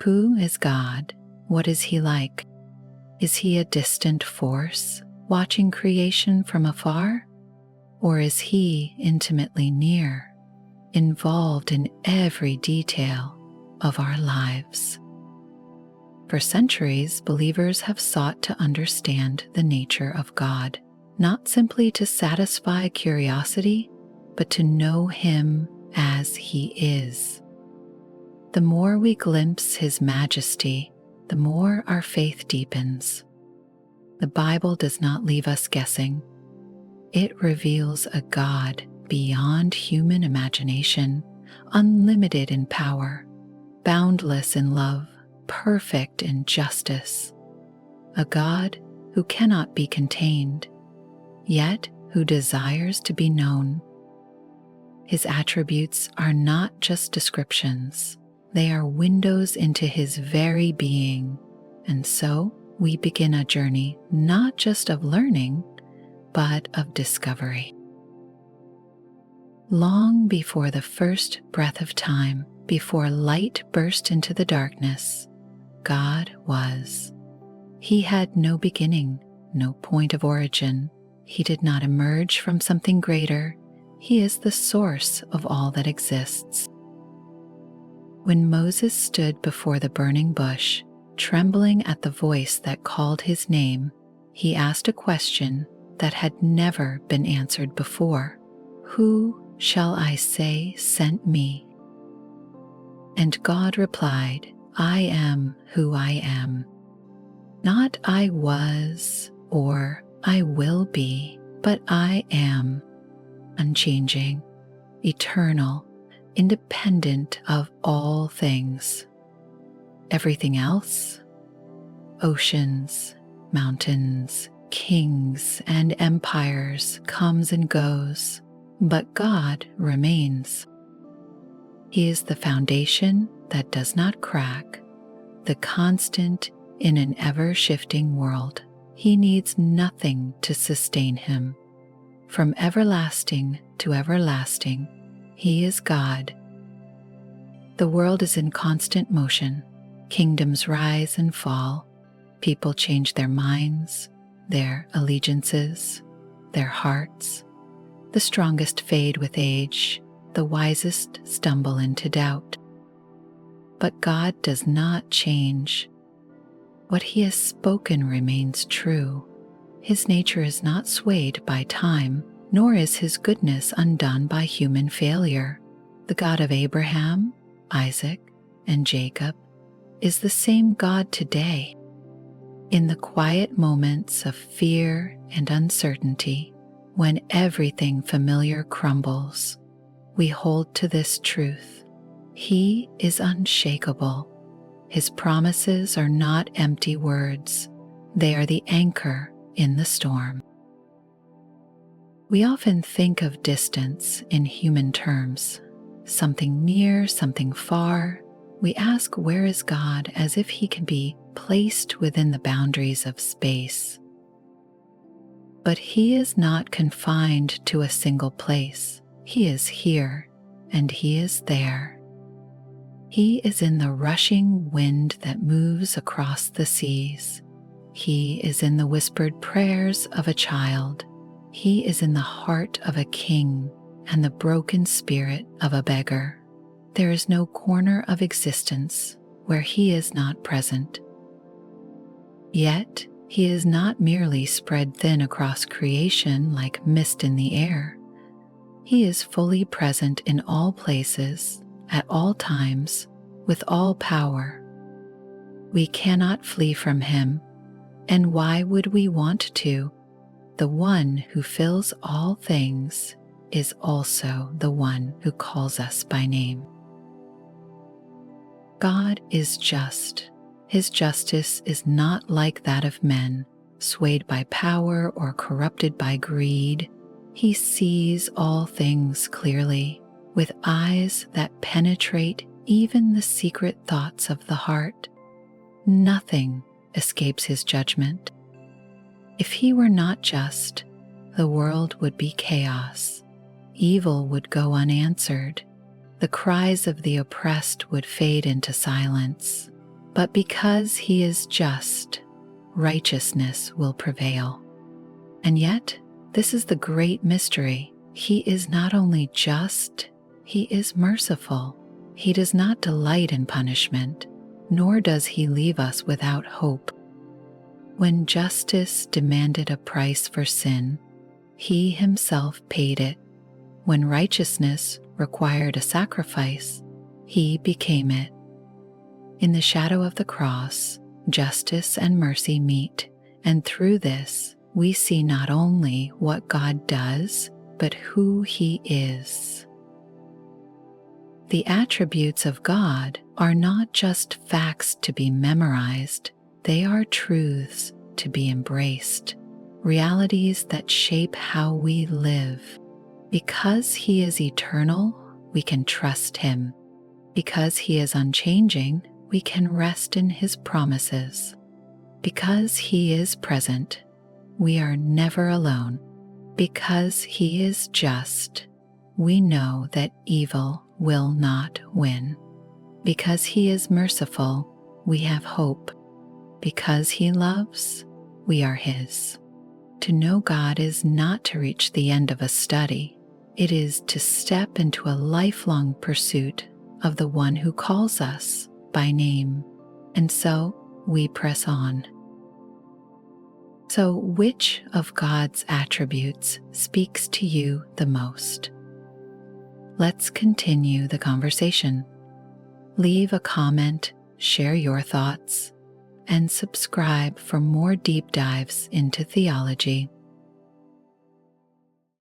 Who is God? What is he like? Is he a distant force, watching creation from afar? Or is he intimately near, involved in every detail of our lives? For centuries, believers have sought to understand the nature of God, not simply to satisfy curiosity, but to know him as he is. The more we glimpse his majesty, the more our faith deepens. The Bible does not leave us guessing. It reveals a God beyond human imagination, unlimited in power, boundless in love, perfect in justice. A God who cannot be contained, yet who desires to be known. His attributes are not just descriptions. They are windows into his very being, and so we begin a journey not just of learning, but of discovery. Long before the first breath of time, before light burst into the darkness, God was. He had no beginning, no point of origin. He did not emerge from something greater. He is the source of all that exists. When Moses stood before the burning bush, trembling at the voice that called his name, he asked a question that had never been answered before. Who shall I say sent me? And God replied, I am who I am. Not I was or I will be, but I am, unchanging, eternal, independent of all things. Everything else, oceans, mountains, kings, and empires, comes and goes, but God remains. He is the foundation that does not crack, the constant in an ever-shifting world. He needs nothing to sustain him. From everlasting to everlasting, he is God. The world is in constant motion. Kingdoms rise and fall. People change their minds, their allegiances, their hearts. The strongest fade with age. The wisest stumble into doubt. But God does not change. What he has spoken remains true. His nature is not swayed by time, nor is his goodness undone by human failure. The God of Abraham, Isaac, and Jacob is the same God today. In the quiet moments of fear and uncertainty, when everything familiar crumbles, we hold to this truth. He is unshakable. His promises are not empty words. They are the anchor in the storm. We often think of distance in human terms. Something near, something far. We ask, where is God, as if he can be placed within the boundaries of space. But he is not confined to a single place. He is here, and he is there. He is in the rushing wind that moves across the seas. He is in the whispered prayers of a child. He is in the heart of a king and the broken spirit of a beggar. There is no corner of existence where he is not present. Yet, he is not merely spread thin across creation like mist in the air. He is fully present in all places, at all times, with all power. We cannot flee from him, and why would we want to? The one who fills all things is also the one who calls us by name. God is just. His justice is not like that of men, swayed by power or corrupted by greed. He sees all things clearly, with eyes that penetrate even the secret thoughts of the heart. Nothing escapes his judgment. If he were not just, the world would be chaos. Evil would go unanswered. The cries of the oppressed would fade into silence. But because he is just, righteousness will prevail. And yet, this is the great mystery. He is not only just, he is merciful. He does not delight in punishment, nor does he leave us without hope. When justice demanded a price for sin, he himself paid it. When righteousness required a sacrifice, he became it. In the shadow of the cross, justice and mercy meet, and through this, we see not only what God does, but who he is. The attributes of God are not just facts to be memorized, they are truths to be embraced, realities that shape how we live. Because he is eternal, we can trust him. Because he is unchanging, we can rest in his promises. Because he is present, we are never alone. Because he is just, we know that evil will not win. Because he is merciful, we have hope. Because he loves, we are his. To know God is not to reach the end of a study. It is to step into a lifelong pursuit of the one who calls us by name. And so we press on. So, which of God's attributes speaks to you the most? Let's continue the conversation. Leave a comment, share your thoughts, and subscribe for more deep dives into theology.